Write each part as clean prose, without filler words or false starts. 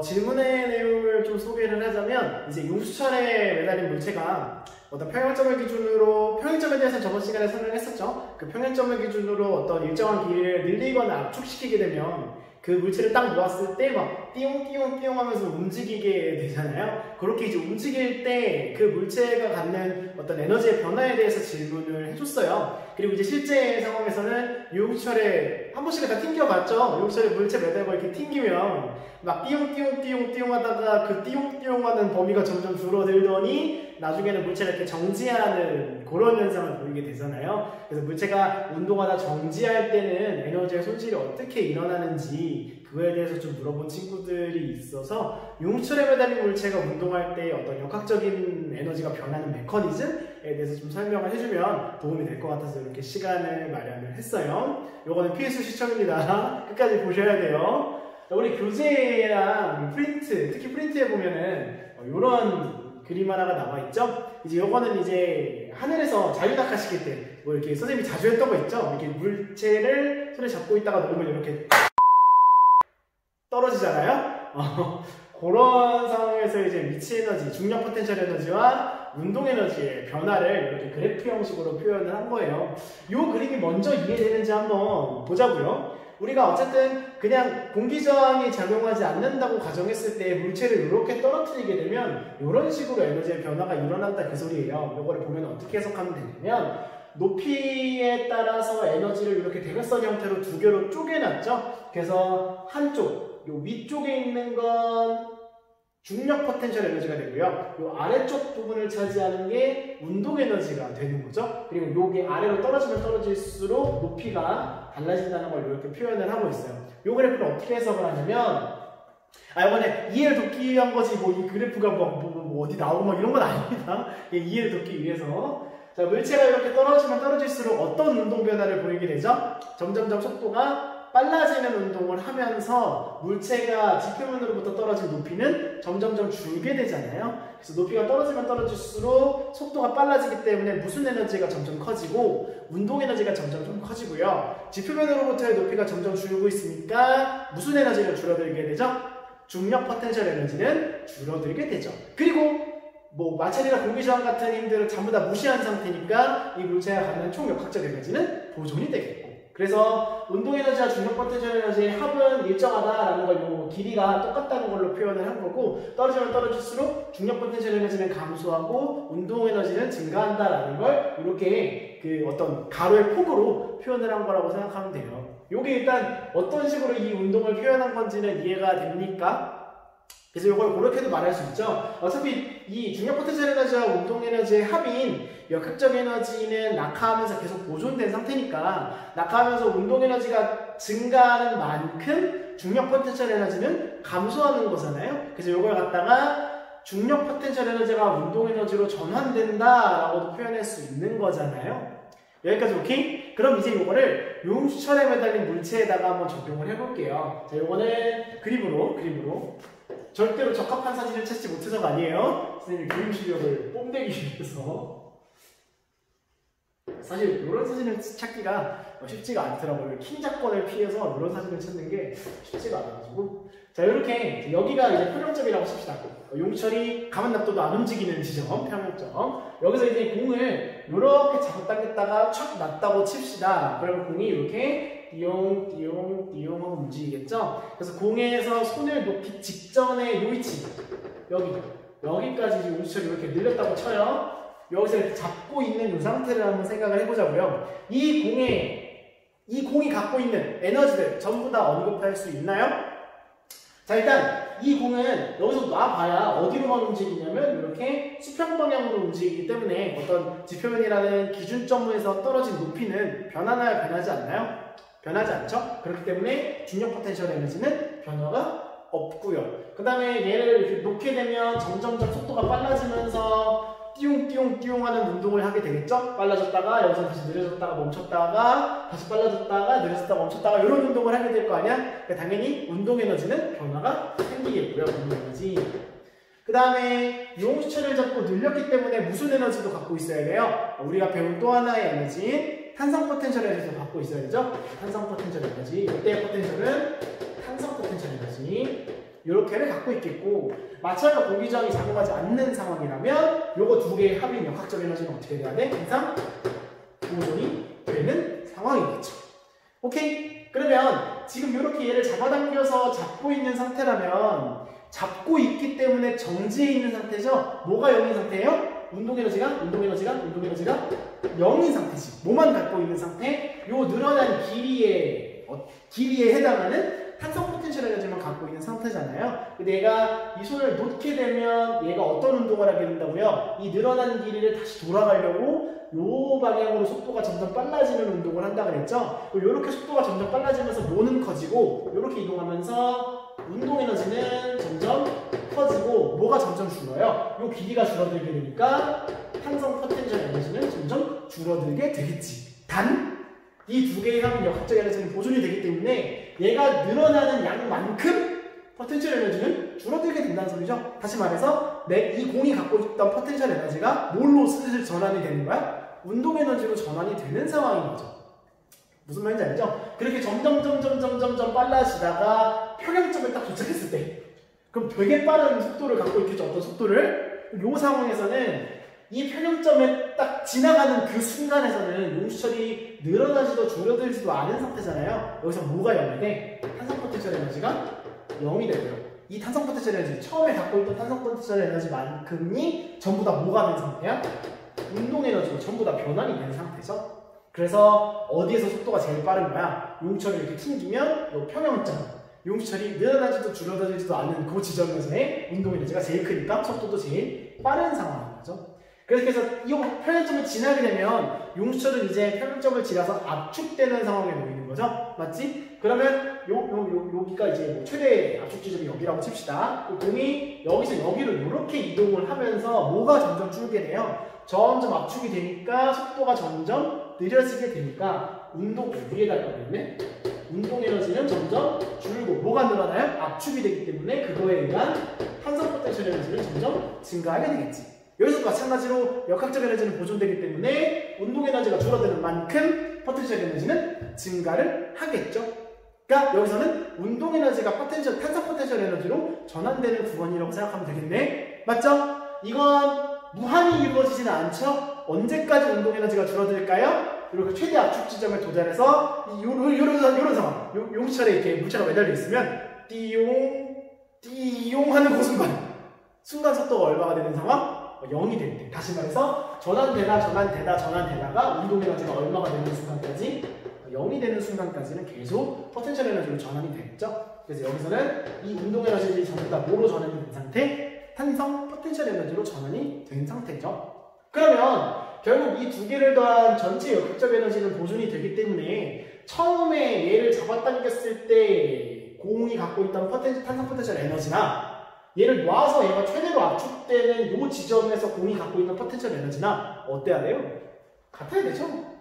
질문의 내용을 좀 소개를 하자면, 이제 용수철에 매달린 물체가 어떤 평형점을 기준으로, 평형점에 대해서 저번 시간에 설명했었죠. 그 평형점을 기준으로 어떤 일정한 길이를 늘리거나 압축시키게 되면 그 물체를 딱 모았을 때 막 띠용띠용 하면서 움직이게 되잖아요. 그렇게 이제 움직일 때 그 물체가 갖는 어떤 에너지의 변화에 대해서 질문을 해줬어요. 그리고 이제 실제 상황에서는 유용철에 한 번씩은 다 튕겨봤죠. 유용철에 물체 매달고 이렇게 튕기면 막 띠용띠용 하다가 그 띠용띠용 하는 범위가 점점 줄어들더니 나중에는 물체가 이렇게 정지하는 그런 현상을 보이게 되잖아요. 그래서 물체가 운동하다 정지할 때는 에너지의 손실이 어떻게 일어나는지 그거에 대해서 좀 물어본 친구들이 있어서 용수철에 매달린 물체가 운동할 때 어떤 역학적인 에너지가 변하는 메커니즘에 대해서 좀 설명을 해주면 도움이 될 것 같아서 이렇게 시간을 마련을 했어요. 요거는 필수 시청입니다. 끝까지 보셔야 돼요. 우리 교재랑 프린트, 특히 프린트에 보면은 이런 그림 하나가 나와 있죠. 이제 요거는 이제 하늘에서 자유낙하 시킬 때 뭐 이렇게 선생님이 자주 했던 거 있죠. 이렇게 물체를 손에 잡고 있다가 놓으면 이렇게 떨어지잖아요. 그런 상황에서 이제 미치 에너지, 중력 포텐셜 에너지와 운동 에너지의 변화를 이렇게 그래프 형식으로 표현을 한 거예요. 이 그림이 먼저 이해되는지 한번 보자고요. 우리가 어쨌든 그냥 공기저항이 작용하지 않는다고 가정했을 때 물체를 이렇게 떨어뜨리게 되면 이런 식으로 에너지의 변화가 일어난다 그 소리예요. 이거를 보면 어떻게 해석하면 되냐면 높이에 따라서 에너지를 이렇게 대각선 형태로 두 개로 쪼개놨죠. 그래서 한쪽, 요 위쪽에 있는 건 중력 포텐셜 에너지가 되고요. 요 아래쪽 부분을 차지하는 게 운동 에너지가 되는 거죠. 그리고 요게 아래로 떨어지면 떨어질수록 높이가 달라진다는 걸 이렇게 표현을 하고 있어요. 요 그래프를 어떻게 해석을 하냐면, 이번에 이해를 돕기 위한 거지, 뭐 이 그래프가 뭐 어디 나오고 막 이런 건 아닙니다. 이해를 돕기 위해서. 자, 물체가 이렇게 떨어지면 떨어질수록 어떤 운동 변화를 보이게 되죠? 점점점 속도가 빨라지는 운동을 하면서 물체가 지표면으로부터 떨어진 높이는 점점점 줄게 되잖아요. 그래서 높이가 떨어지면 떨어질수록 속도가 빨라지기 때문에 무슨 에너지가 점점 커지고 운동 에너지가 점점 좀 커지고요. 지표면으로부터의 높이가 점점 줄고 있으니까 무슨 에너지가 줄어들게 되죠? 중력 포텐셜 에너지는 줄어들게 되죠. 그리고 뭐 마찰이나 공기저항 같은 힘들을 전부 다 무시한 상태니까 이 물체가 갖는 총 역학적 에너지는 보존이 되겠고, 그래서 운동 에너지와 중력 포텐셜 에너지의 합은 일정하다라는 걸 요 길이가 똑같다는 걸로 표현을 한 거고, 떨어지면 떨어질수록 중력 포텐셜 에너지는 감소하고 운동 에너지는 증가한다라는 걸 이렇게 그 어떤 가로의 폭으로 표현을 한 거라고 생각하면 돼요. 요게 일단 어떤 식으로 이 운동을 표현한 건지는 이해가 됩니까? 그래서 이걸 그렇게도 말할 수 있죠. 어차피 이 중력 포텐셜 에너지와 운동 에너지의 합인 역학적 에너지는 낙하하면서 계속 보존된 상태니까 낙하하면서 운동 에너지가 증가하는 만큼 중력 포텐셜 에너지는 감소하는 거잖아요. 그래서 이걸 갖다가 중력 포텐셜 에너지가 운동 에너지로 전환된다라고도 표현할 수 있는 거잖아요. 여기까지 오케이? 그럼 이제 이거를 용수철에 매달린 물체에다가 한번 적용을 해볼게요. 자, 이거는 그림으로 절대로 적합한 사진을 찾지 못해서가 아니에요. 선생님 그림 실력을 뽐내기 위해서. 사실 이런 사진을 찾기가 쉽지가 않더라고요. 킹작권을 피해서 이런 사진을 찾는 게 쉽지가 않아가지고. 자, 이렇게 여기가 이제 평형점이라고 칩시다. 용수철이 가만 놔둬도 안 움직이는 지점, 평형점. 여기서 이제 공을 이렇게 잡아당겼다가 촥 놨다고 칩시다. 그러면 공이 이렇게 띠용 하고 움직이겠죠? 그래서 공에서 손을 놓기 직전에 요 위치, 여기까지 이제 용수철이 이렇게 늘렸다고 쳐요. 여기서 이렇게 잡고 있는 이 상태를 한번 생각을 해보자고요. 이 공이 갖고 있는 에너지들 전부 다 언급할 수 있나요? 자, 일단 이 공은 여기서 놔봐야 어디로만 움직이냐면 이렇게 수평 방향으로 움직이기 때문에 어떤 지표면이라는 기준점에서 떨어진 높이는 변하나요? 변하지 않나요? 변하지 않죠? 그렇기 때문에 중력 포텐셜 에너지는 변화가 없고요. 그 다음에 얘를 이렇게 놓게 되면 점점점 속도가 빨라지면서 띠용 하는 운동을 하게 되겠죠? 빨라졌다가 여기서 다시 느려졌다가 멈췄다가 다시 빨라졌다가 느려졌다가 멈췄다가 이런 운동을 하게 될 거 아니야? 그러니까 당연히 운동 에너지는 변화가 생기겠고요. 운동 에너지. 그 다음에 용수철을 잡고 늘렸기 때문에 무슨 에너지도 갖고 있어야 돼요? 우리가 배운 또 하나의 에너지인 탄성 포텐셜 에너지도 갖고 있어야 되죠? 탄성 포텐셜 에너지. 이때의 포텐셜은 탄성 포텐셜 에너지. 이렇게를 갖고 있겠고, 마찰과 공기저항이 작용하지 않는 상황이라면 요거 두 개의 합인 역학적 에너지는 어떻게 돼야 돼? 항상 보존이 되는 상황이겠죠. 오케이? 그러면 지금 이렇게 얘를 잡아당겨서 잡고 있는 상태라면 잡고 있기 때문에 정지해 있는 상태죠? 뭐가 0인 상태예요? 운동에너지가 0인 상태지. 뭐만 갖고 있는 상태? 요 늘어난 길이에 해당하는 탄성 포텐셜 에너지만 갖고 있는 상태잖아요. 근데 얘가 이 손을 놓게 되면 얘가 어떤 운동을 하게 된다고요? 이 늘어난 길이를 다시 돌아가려고 요 방향으로 속도가 점점 빨라지는 운동을 한다 그랬죠? 이렇게 속도가 점점 빨라지면서 뭐는 커지고 이렇게 이동하면서 운동 에너지는 점점 커지고 뭐가 점점 줄어요? 요 길이가 줄어들게 되니까 탄성 포텐셜 에너지는 점점 줄어들게 되겠지. 단 이 두 개의 합인 역학적 에너지는 보존이 되기 때문에 얘가 늘어나는 양만큼 포텐셜 에너지는 줄어들게 된다는 소리죠. 다시 말해서 이 공이 갖고 있던 포텐셜 에너지가 뭘로 슬슬 전환이 되는 거야? 운동 에너지로 전환이 되는 상황인 거죠. 무슨 말인지 알죠? 그렇게 점점 빨라지다가 평형점에 딱 도착했을 때 그럼 되게 빠른 속도를 갖고 있겠죠. 어떤 속도를? 이 상황에서는 이 평형점에 딱 지나가는 그 순간에서는 용수철이 늘어나지도 줄어들지도 않은 상태잖아요. 여기서 뭐가 0이 돼? 탄성 포텐셜 에너지가 0이 되고요. 이 탄성 포텐셜 에너지, 처음에 갖고 있던 탄성 포텐셜 에너지만큼이 전부 다 뭐가 된 상태야? 운동 에너지로 전부 다 변환이 된 상태죠. 그래서 어디에서 속도가 제일 빠른 거야? 용수철이 이렇게 튕기면 이 평형점, 용수철이 늘어나지도 줄어들지도 않은 그 지점에서의 운동 에너지가 제일 크니까 속도도 제일 빠른 상황인 거죠. 그래서 이 평형점을 지나게 되면 용수철은 이제 평형점을 지나서 압축되는 상황에 놓이는 거죠. 맞지? 그러면 여기가 이제 뭐 최대 압축 지점이 여기라고 칩시다. 공이 여기서 여기로 이렇게 이동을 하면서 뭐가 점점 줄게 돼요? 점점 압축이 되니까 속도가 점점 느려지게 되니까 위에다가 있네. 운동 에너지는 점점 줄고 뭐가 늘어나요? 압축이 되기 때문에 그거에 의한 탄성 포텐셜 에너지는 점점 증가하게 되겠지. 여기서도 마찬가지로 역학적 에너지는 보존되기 때문에 운동 에너지가 줄어드는 만큼 포텐셜 에너지는 증가를 하겠죠. 그러니까 여기서는 운동 에너지가 탄성 포텐셜 에너지로 전환되는 구간이라고 생각하면 되겠네. 맞죠? 이건 무한히 이루어지지는 않죠? 언제까지 운동 에너지가 줄어들까요? 이렇게 최대 압축 지점에 도달해서 이런 상황. 용수철에 이렇게 물체가 매달려 있으면 띠용 하는 그 순간 속도가 얼마가 되는 상황? 0이 될 때. 다시 말해서 전환되다가 운동 에너지가 얼마가 되는 순간까지? 0이 되는 순간까지는 계속 포텐셜 에너지로 전환이 되겠죠. 그래서 여기서는 이 운동 에너지들이 전부 다 뭐로 전환이 된 상태? 탄성 포텐셜 에너지로 전환이 된 상태죠. 그러면 결국 이 두 개를 더한 전체 역학적 에너지는 보존이 되기 때문에 처음에 얘를 잡아당겼을 때 공이 갖고 있던 탄성 포텐셜 에너지나 얘를 놔서 얘가 최대로 압축되는 이 지점에서 공이 갖고 있는 포텐셜 에너지나 어때야 돼요? 같아야 되죠?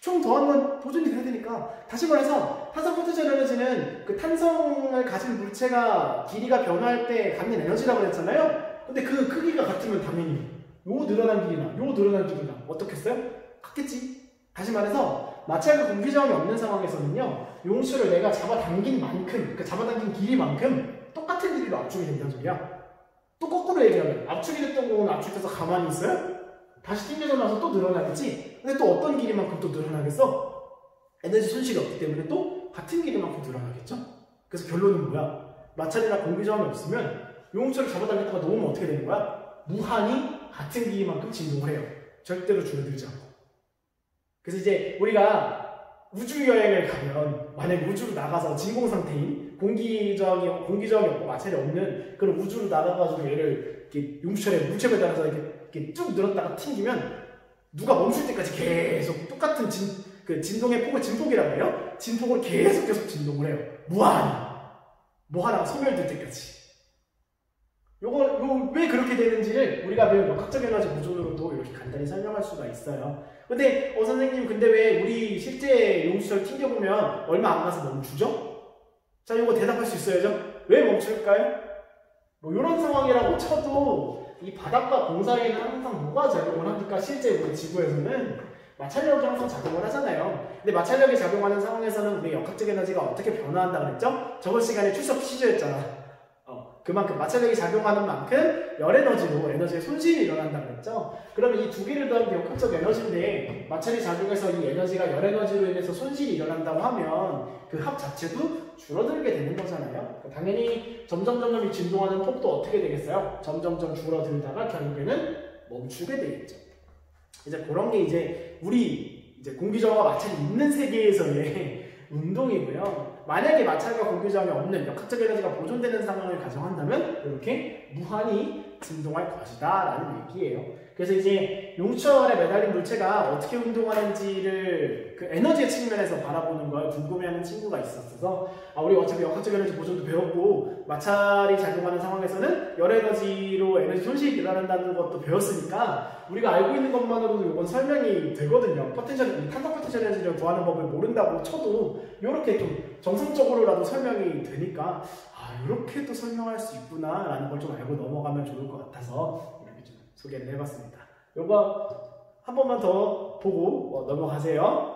총 더한 건 보존이 돼야 되니까. 다시 말해서 탄성 포텐셜 에너지는 그 탄성을 가진 물체가 길이가 변화할 때 갖는 에너지라고 했잖아요. 근데 그 크기가 같으면 당연히 요 늘어난 길이나 어떻겠어요? 같겠지. 다시 말해서 마찰과 공기저항이 없는 상황에서는요, 용수를 내가 잡아당긴 만큼, 그 잡아당긴 길이만큼 똑같은 길이로 압축이 된다는 소리야. 또 거꾸로 얘기하면 압축이 됐던 공은 압축돼서 가만히 있어요? 다시 튕겨져 나서 또 늘어나겠지? 근데 또 어떤 길이만큼 또 늘어나겠어? 에너지 손실이 없기 때문에 또 같은 길이만큼 늘어나겠죠? 그래서 결론은 뭐야? 마찰이나 공기저항이 없으면 용수를 잡아당겼다가 놓으면 어떻게 되는 거야? 무한히 같은 길이만큼 진동을 해요. 절대로 줄어들지 않고. 그래서 이제 우리가 우주 여행을 가면 만약 우주로 나가서 진공 상태인 공기저항이 없고 마찰이 없는 그런 우주로 나가가지고 얘를 이렇게 용수철에 물체에 따라서 이렇게 쭉 늘었다가 튕기면 누가 멈출 때까지 계속 똑같은 진동의 폭을 진폭이라고 해요. 진폭을 계속 진동을 해요. 무한히. 뭐 하나가 소멸될 때까지. 요거 왜 그렇게 되는지를 우리가 배운 역학적 에너지 보존으로도 이렇게 간단히 설명할 수가 있어요. 근데 선생님 근데 왜 우리 실제 용수철 튕겨보면 얼마 안 가서 멈추죠? 자, 요거 대답할 수 있어야죠. 왜 멈출까요? 뭐 이런 상황이라고 쳐도 이 바닥과 공사에는 항상 뭐가 작용을 하니까 실제 우리 지구에서는 마찰력이 항상 작용을 하잖아요. 근데 마찰력이 작용하는 상황에서는 우리 역학적 에너지가 어떻게 변화한다 그랬죠? 저번 시간에 출석 퀴즈였잖아. 그만큼 마찰력이 작용하는 만큼 열 에너지로 에너지의 손실이 일어난다고 했죠. 그러면 이 두 개를 더한 게 역학적 에너지인데 마찰이 작용해서 이 에너지가 열 에너지로 인해서 손실이 일어난다고 하면 그 합 자체도 줄어들게 되는 거잖아요. 당연히 점점 이 진동하는 폭도 어떻게 되겠어요? 점점 줄어들다가 결국에는 멈추게 되겠죠. 이제 그런 게 이제 우리 이제 공기저하가 마찰이 있는 세계에서의 운동이고요. 만약에 마찰과 공기저항이 없는 역학적 에너지가 보존되는 상황을 가정한다면 이렇게 무한히 진동할 것이다 라는 얘기예요. 그래서 이제 용추열에 매달린 물체가 어떻게 운동하는지를 그 에너지의 측면에서 바라보는 걸 궁금해하는 친구가 있었어서 우리 어차피 역학적 에너지 보존도 배웠고 마찰이 작용하는 상황에서는 열 에너지로 에너지 손실이 일어난다는 것도 배웠으니까 우리가 알고 있는 것만으로도 이건 설명이 되거든요. 탄성 포텐셜 에너지를 구하는 법을 모른다고 쳐도 이렇게 좀 정상적으로라도 설명이 되니까 이렇게 또 설명할 수 있구나 라는 걸 좀 알고 넘어가면 좋을 것 같아서 이렇게 좀 소개를 해봤습니다. 이거 한 번만 더 보고 넘어가세요.